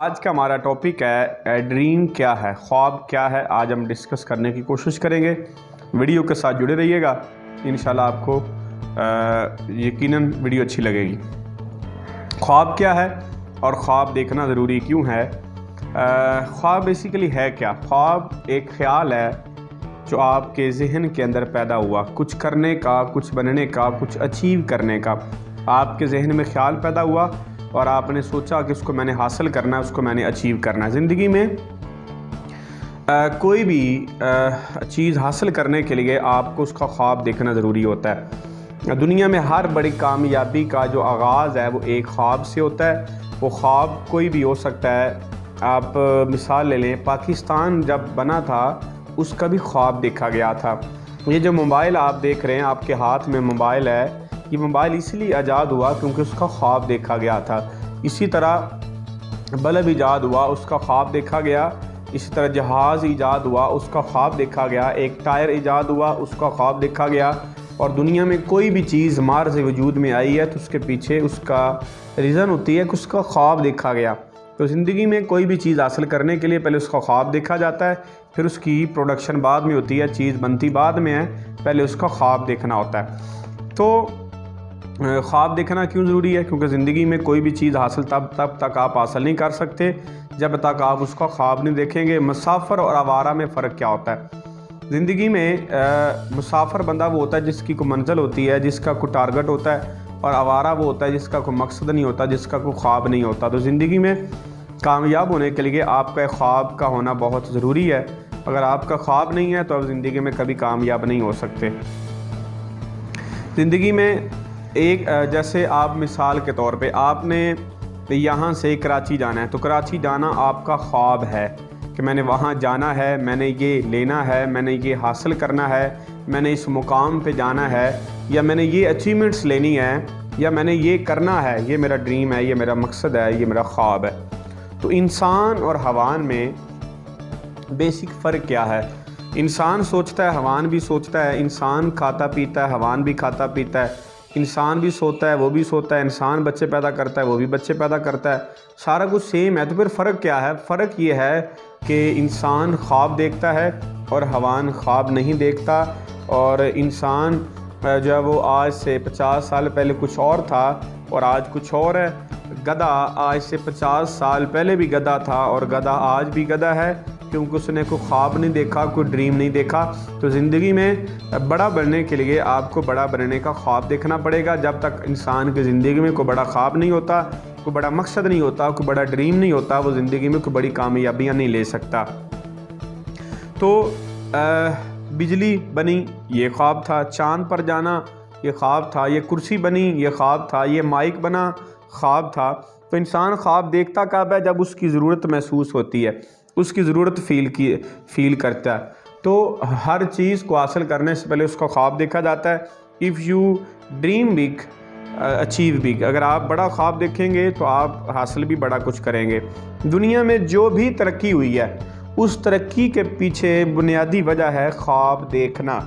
आज का हमारा टॉपिक है ड्रीम क्या है, ख्वाब क्या है। आज हम डिस्कस करने की कोशिश करेंगे। वीडियो के साथ जुड़े रहिएगा, इंशाल्लाह आपको यकीनन वीडियो अच्छी लगेगी। ख्वाब क्या है और ख्वाब देखना ज़रूरी क्यों है? ख्वाब बेसिकली है क्या? ख्वाब एक ख़्याल है जो आपके ज़हन के अंदर पैदा हुआ, कुछ करने का, कुछ बनने का, कुछ अचीव करने का। आपके ज़हन में ख़्याल पैदा हुआ और आपने सोचा कि उसको मैंने हासिल करना है, उसको मैंने अचीव करना है। ज़िंदगी में कोई भी चीज़ हासिल करने के लिए आपको उसका ख्वाब देखना ज़रूरी होता है। दुनिया में हर बड़ी कामयाबी का जो आगाज़ है वो एक ख्वाब से होता है। वो ख्वाब कोई भी हो सकता है। आप मिसाल ले लें, पाकिस्तान जब बना था उसका भी ख्वाब देखा गया था। ये जो मोबाइल आप देख रहे हैं, आपके हाथ में मोबाइल है, ये मोबाइल इसलिए आज़ाद हुआ क्योंकि उसका ख्वाब देखा गया था। इसी तरह बल्ब ईजाद हुआ, उसका ख्वाब देखा गया। इसी तरह जहाज़ ईजाद हुआ, उसका ख्वाब देखा गया। एक टायर ईजाद हुआ, उसका ख्वाब देखा गया। और दुनिया में कोई भी चीज़ मार से वजूद में आई है तो उसके पीछे उसका रीज़न होती है कि उसका ख्वाब देखा गया। तो ज़िंदगी में कोई भी चीज़ हासिल करने के लिए पहले उसका ख्वाब देखा जाता है, फिर उसकी प्रोडक्शन बाद में होती है, चीज़ बनती बाद में है, पहले उसका ख्वाब देखना होता है। तो ख्वाब देखना क्यों ज़रूरी है? क्योंकि ज़िंदगी में कोई भी चीज़ हासिल तब तक आप हासिल नहीं कर सकते जब तक आप उसका ख्वाब नहीं देखेंगे। मुसाफिर और आवारा में फ़र्क क्या होता है? ज़िंदगी में मुसाफिर बंदा वो होता है जिसकी कोई मंजिल होती है, जिसका कोई टारगेट होता है, और आवारा वो होता है जिसका कोई मकसद नहीं होता, जिसका कोई ख्वाब नहीं होता। तो ज़िंदगी में कामयाब होने के लिए आपका ख्वाब का होना बहुत ज़रूरी है। अगर आपका ख्वाब नहीं है तो आप ज़िंदगी में कभी कामयाब नहीं हो सकते। ज़िंदगी में एक जैसे आप मिसाल के तौर पे आपने यहाँ से कराची जाना है, तो कराची जाना आपका ख्वाब है कि मैंने वहाँ जाना है, मैंने ये लेना है, मैंने ये हासिल करना है, मैंने इस मुकाम पे जाना है, या मैंने ये अचीवमेंट्स लेनी है, या मैंने ये करना है। ये मेरा ड्रीम है, ये मेरा मकसद है, ये मेरा ख्वाब है। तो इंसान और हवान में बेसिक फ़र्क क्या है? इंसान सोचता है, हवान भी सोचता है। इंसान खाता पीता है, हवान भी खाता पीता है। इंसान भी सोता है, वो भी सोता है। इंसान बच्चे पैदा करता है, वो भी बच्चे पैदा करता है। सारा कुछ सेम है। तो फिर फ़र्क क्या है? फ़र्क ये है कि इंसान ख्वाब देखता है और हवान ख्वाब नहीं देखता। और इंसान जो है वो आज से 50 साल पहले कुछ और था और आज कुछ और है। गधा आज से 50 साल पहले भी गधा था और गधा आज भी गधा है, क्योंकि उसने कोई ख्वाब नहीं देखा, कोई ड्रीम नहीं देखा। तो ज़िंदगी में बड़ा बनने के लिए आपको बड़ा बनने का ख्वाब देखना पड़ेगा। जब तक इंसान की ज़िंदगी में कोई बड़ा ख्वाब नहीं होता, कोई बड़ा मकसद नहीं होता, कोई बड़ा ड्रीम नहीं होता, वो ज़िंदगी में कोई बड़ी कामयाबियाँ नहीं ले सकता। तो बिजली बनी, ये ख्वाब था। चाँद पर जाना, ये ख्वाब था। ये कुर्सी बनी, ये ख्वाब था। ये माइक बना, ख्वाब था। तो इंसान ख्वाब देखता कब है? जब उसकी ज़रूरत महसूस होती है, उसकी ज़रूरत फ़ील करता है। तो हर चीज़ को हासिल करने से पहले उसका ख्वाब देखा जाता है। If you dream big achieve big. अगर आप बड़ा ख्वाब देखेंगे तो आप हासिल भी बड़ा कुछ करेंगे। दुनिया में जो भी तरक्की हुई है, उस तरक्की के पीछे बुनियादी वजह है ख्वाब देखना।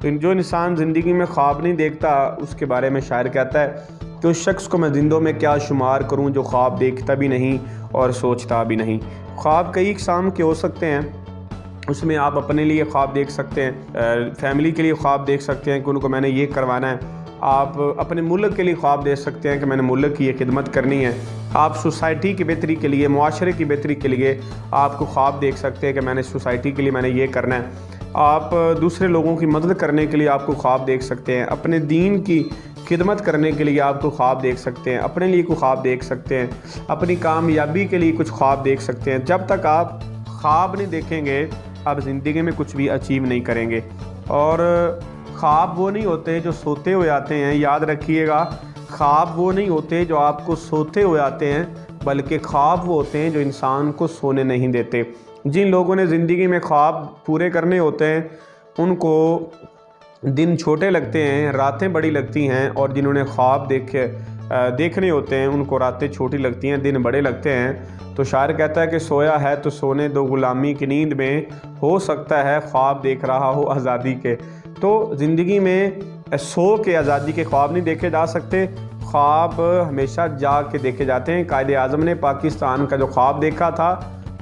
तो जो इंसान ज़िंदगी में ख्वाब नहीं देखता, उसके बारे में शायर कहता है कि उस शख्स को मैं जिंदों में क्या शुमार करूं जो ख्वाब देखता भी नहीं और सोचता भी नहीं। ख्वाब कई किस्म के हो सकते हैं। उसमें आप अपने लिए ख्वाब देख सकते हैं, फैमिली के लिए ख्वाब देख सकते हैं कि उनको मैंने ये करवाना है। आप अपने मुल्क के लिए ख्वाब देख सकते हैं कि मैंने मुल्क की ये खिदमत करनी है। आप सोसाइटी की बेहतरी के लिए, मुआशरे की बेहतरी के लिए आपको ख्वाब देख सकते हैं कि मैंने सोसाइटी के लिए मैंने ये करना है। आप दूसरे लोगों की मदद करने के लिए आपको ख्वाब देख सकते हैं। अपने दीन की खिदमत करने के लिए आपको ख्वाब देख सकते हैं। अपने लिए कुछ ख्वाब देख सकते हैं। अपनी कामयाबी के लिए कुछ ख्वाब देख सकते हैं। जब तक आप ख्वाब नहीं देखेंगे, आप ज़िंदगी में कुछ भी अचीव नहीं करेंगे। और ख्वाब वो नहीं होते जो सोते हुए आते हैं, याद रखिएगा। ख्वाब वो नहीं होते जो आपको सोते हुए आते हैं, बल्कि ख्वाब वो होते हैं जो इंसान को सोने नहीं देते। जिन लोगों ने ज़िंदगी में ख्वाब पूरे करने होते हैं, उनको दिन छोटे लगते हैं, रातें बड़ी लगती हैं। और जिन्होंने ख्वाब देखने होते हैं, उनको रातें छोटी लगती हैं, दिन बड़े लगते हैं। तो शायर कहता है कि सोया है तो सोने दो गुलामी की नींद में, हो सकता है ख्वाब देख रहा हो आज़ादी के। तो ज़िंदगी में सो के आज़ादी के ख्वाब नहीं देखे जा सकते। ख्वाब हमेशा जाग के देखे जाते हैं। कायदे आज़म ने पाकिस्तान का जो ख्वाब देखा था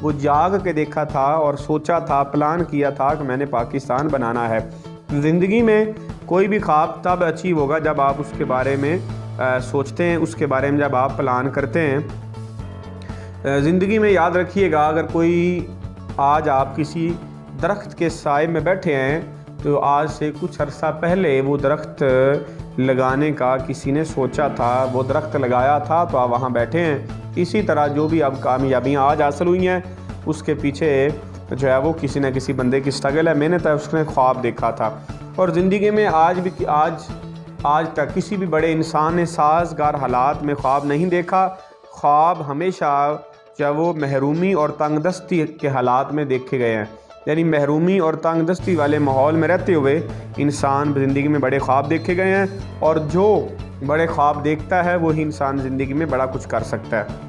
वो जाग के देखा था और सोचा था, प्लान किया था कि मैंने पाकिस्तान बनाना है। ज़िंदगी में कोई भी ख्वाब तब अचीव होगा जब आप उसके बारे में सोचते हैं, उसके बारे में जब आप प्लान करते हैं। ज़िंदगी में याद रखिएगा, अगर कोई आज आप किसी दरख्त के साए में बैठे हैं तो आज से कुछ अर्सा पहले वो दरख्त लगाने का किसी ने सोचा था, वो दरख्त लगाया था तो आप वहाँ बैठे हैं। इसी तरह जो भी अब कामयाबियाँ आज हासिल हुई हैं उसके पीछे जो है वो किसी न किसी बंदे की स्ट्रगल है, मेहनत है, उसने ख्वाब देखा था। और ज़िंदगी में आज तक किसी भी बड़े इंसान ने साज़गार हालात में ख्वाब नहीं देखा। ख्वाब हमेशा चाहे वो महरूमी और तंगदस्ती के हालात में देखे गए हैं, यानी महरूमी और तंगदस्ती वाले माहौल में रहते हुए इंसान ज़िंदगी में बड़े ख्वाब देखे गए हैं। और जो बड़े ख्वाब देखता है वही इंसान ज़िंदगी में बड़ा कुछ कर सकता है।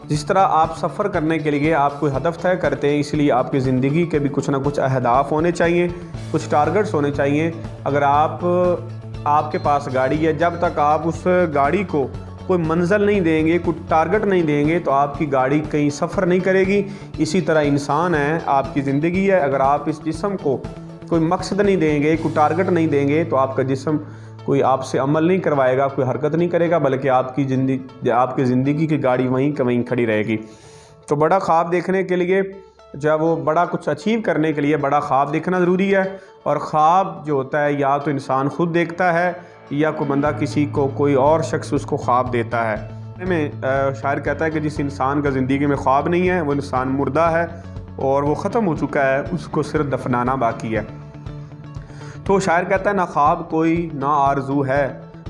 जिस तरह आप सफ़र करने के लिए आप कोई हदफ तय करते हैं, इसलिए आपकी ज़िंदगी के भी कुछ ना कुछ अहदाफ होने चाहिए, कुछ टारगेट्स होने चाहिए। अगर आपके पास गाड़ी है, जब तक आप उस गाड़ी को कोई मंजिल नहीं देंगे, कोई टारगेट नहीं देंगे तो आपकी गाड़ी कहीं सफ़र नहीं करेगी। इसी तरह इंसान है, आपकी ज़िंदगी है, अगर आप इस जिस्म को कोई मकसद नहीं देंगे, कोई टारगेट नहीं देंगे तो आपका जिस्म कोई आपसे अमल नहीं करवाएगा, कोई हरकत नहीं करेगा, बल्कि आपकी ज़िंदगी की गाड़ी वहीं का वहीं खड़ी रहेगी। तो बड़ा ख्वाब देखने के लिए, जब वो बड़ा कुछ अचीव करने के लिए बड़ा ख्वाब देखना ज़रूरी है। और ख्वाब जो होता है या तो इंसान खुद देखता है या कोई बंदा किसी को, कोई और शख्स उसको ख्वाब देता है। में शायर कहता है कि जिस इंसान का ज़िंदगी में ख्वाब नहीं है वो इंसान मुर्दा है और वो ख़त्म हो चुका है, उसको सिर्फ दफनाना बाकी है। तो शायर कहता है, ना ख्वाब कोई ना आरजू है,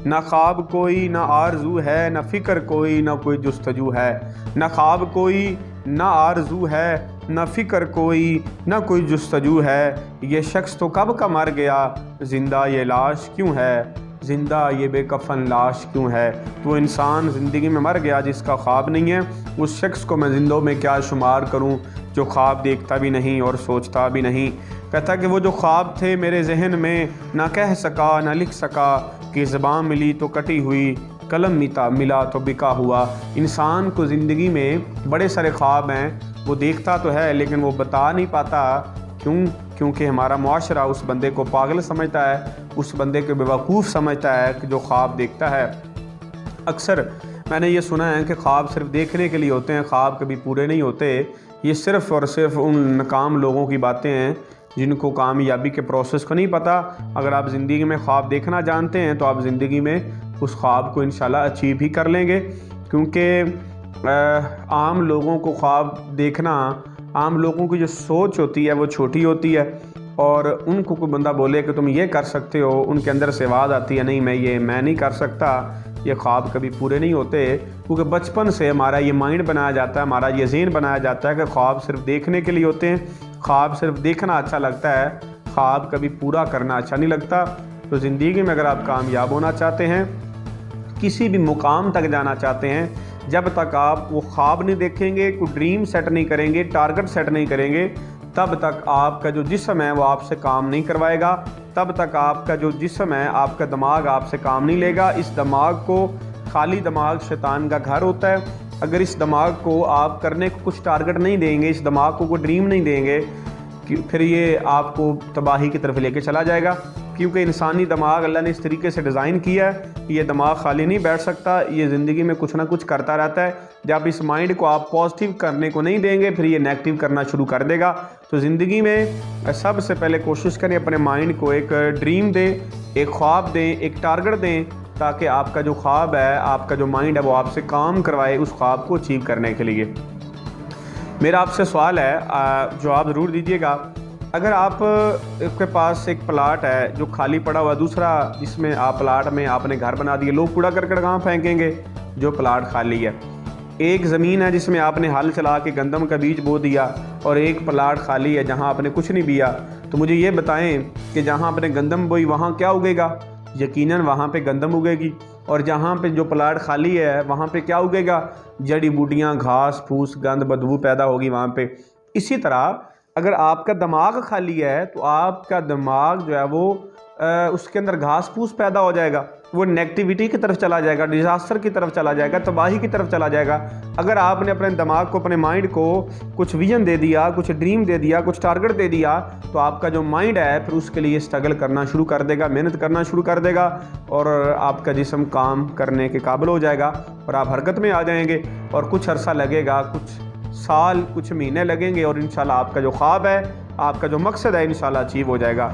ना ख्वाब कोई ना आरजू है, ना फ़िक्र कोई ना कोई जुस्तजू है। ना ख्वाब कोई ना आरजू है, ना फ़िक्र कोई ना कोई जुस्तजू है। ये शख्स तो कब का मर गया, ज़िंदा ये लाश क्यों है, ज़िंदा ये बेकफन लाश क्यों है। तो इंसान ज़िंदगी में मर गया जिसका ख्वाब नहीं है, उस शख्स को मैं ज़िंदों में क्या शुमार करूं जो ख्वाब देखता भी नहीं और सोचता भी नहीं। कहता कि वो जो ख्वाब थे मेरे जहन में, ना कह सका ना लिख सका, कि ज़बान मिली तो कटी हुई, कलम मिला तो बिका हुआ। इंसान को ज़िंदगी में बड़े सारे ख्वाब हैं, वो देखता तो है लेकिन वो बता नहीं पाता। क्योंकि हमारा मुआशरा उस बंदे को पागल समझता है, उस बंदे को बेवकूफ़ समझता है कि जो ख्वाब देखता है। अक्सर मैंने ये सुना है कि ख्वाब सिर्फ देखने के लिए होते हैं, ख्वाब कभी पूरे नहीं होते। ये सिर्फ़ और सिर्फ उन नाकाम लोगों की बातें हैं जिनको कामयाबी के प्रोसेस को नहीं पता। अगर आप ज़िंदगी में ख्वाब देखना जानते हैं तो आप ज़िंदगी में उस ख्वाब को इंशाल्लाह अचीव ही कर लेंगे। क्योंकि आम लोगों को ख्वाब देखना, आम लोगों की जो सोच होती है वो छोटी होती है और उनको कोई बंदा बोले कि तुम ये कर सकते हो, उनके अंदर से आवाज़ आती है नहीं मैं नहीं कर सकता। ये ख्वाब कभी पूरे नहीं होते क्योंकि बचपन से हमारा ये माइंड बनाया जाता है, हमारा ये ज़हन बनाया जाता है कि ख्वाब सिर्फ देखने के लिए होते हैं, ख्वाब सिर्फ देखना अच्छा लगता है, ख्वाब कभी पूरा करना अच्छा नहीं लगता। तो ज़िंदगी में अगर आप कामयाब होना चाहते हैं, किसी भी मुकाम तक जाना चाहते हैं, जब तक आप वो ख्वाब नहीं देखेंगे, कोई ड्रीम सेट नहीं करेंगे, टारगेट सेट नहीं करेंगे, तब तक आपका जो जिस्म है वो आपसे काम नहीं करवाएगा। तब तक आपका जो जिस्म है, आपका दिमाग आपसे काम नहीं लेगा। इस दिमाग को, खाली दिमाग शैतान का घर होता है। अगर इस दिमाग को आप करने को कुछ टारगेट नहीं देंगे, इस दिमाग को कोई ड्रीम नहीं देंगे, फिर ये आपको तबाही की तरफ लेके चला जाएगा। क्योंकि इंसानी दिमाग अल्लाह ने इस तरीके से डिज़ाइन किया है कि ये दिमाग खाली नहीं बैठ सकता, ये ज़िंदगी में कुछ ना कुछ करता रहता है। जब इस माइंड को आप पॉजिटिव करने को नहीं देंगे फिर ये नेगेटिव करना शुरू कर देगा। तो ज़िंदगी में सबसे पहले कोशिश करें अपने माइंड को एक ड्रीम दें, एक ख्वाब दें, एक टारगेट दें, ताकि आपका जो ख्वाब है, आपका जो माइंड है वो आपसे काम करवाए उस ख्वाब को अचीव करने के लिए। मेरा आपसे सवाल है, जवाब ज़रूर दीजिएगा। अगर आप के पास एक प्लाट है जो खाली पड़ा हुआ, दूसरा जिसमें आप प्लाट में आपने घर बना दिए, लोग कूड़ा करकट कहाँ फेंकेंगे जो प्लाट खाली है। एक ज़मीन है जिसमें आपने हल चला के गंदम का बीज बो दिया और एक प्लाट खाली है जहाँ आपने कुछ नहीं बिया। तो मुझे ये बताएं कि जहाँ आपने गंदम बोई वहाँ क्या उगेगा? यकीनन वहाँ पे गंदम उगेगी। और जहाँ पे जो प्लाट खाली है वहाँ पे क्या उगेगा? जड़ी बूटियाँ, घास फूस, गंद, बदबू पैदा होगी वहाँ पे। इसी तरह अगर आपका दिमाग खाली है तो आपका दिमाग जो है वो उसके अंदर घास फूस पैदा हो जाएगा। वो नेगेटिविटी की तरफ चला जाएगा, डिज़ास्टर की तरफ चला जाएगा, तबाही की तरफ चला जाएगा। अगर आपने अपने दिमाग को, अपने माइंड को कुछ विजन दे दिया, कुछ ड्रीम दे दिया, कुछ टारगेट दे दिया, तो आपका जो माइंड है फिर उसके लिए स्ट्रगल करना शुरू कर देगा, मेहनत करना शुरू कर देगा, और आपका जिस्म काम करने के काबिल हो जाएगा और आप हरकत में आ जाएंगे। और कुछ अरसा लगेगा, कुछ साल, कुछ महीने लगेंगे, और इंशाल्लाह आपका जो ख्वाब है, आपका जो मकसद है, इंशाल्लाह अचीव हो जाएगा।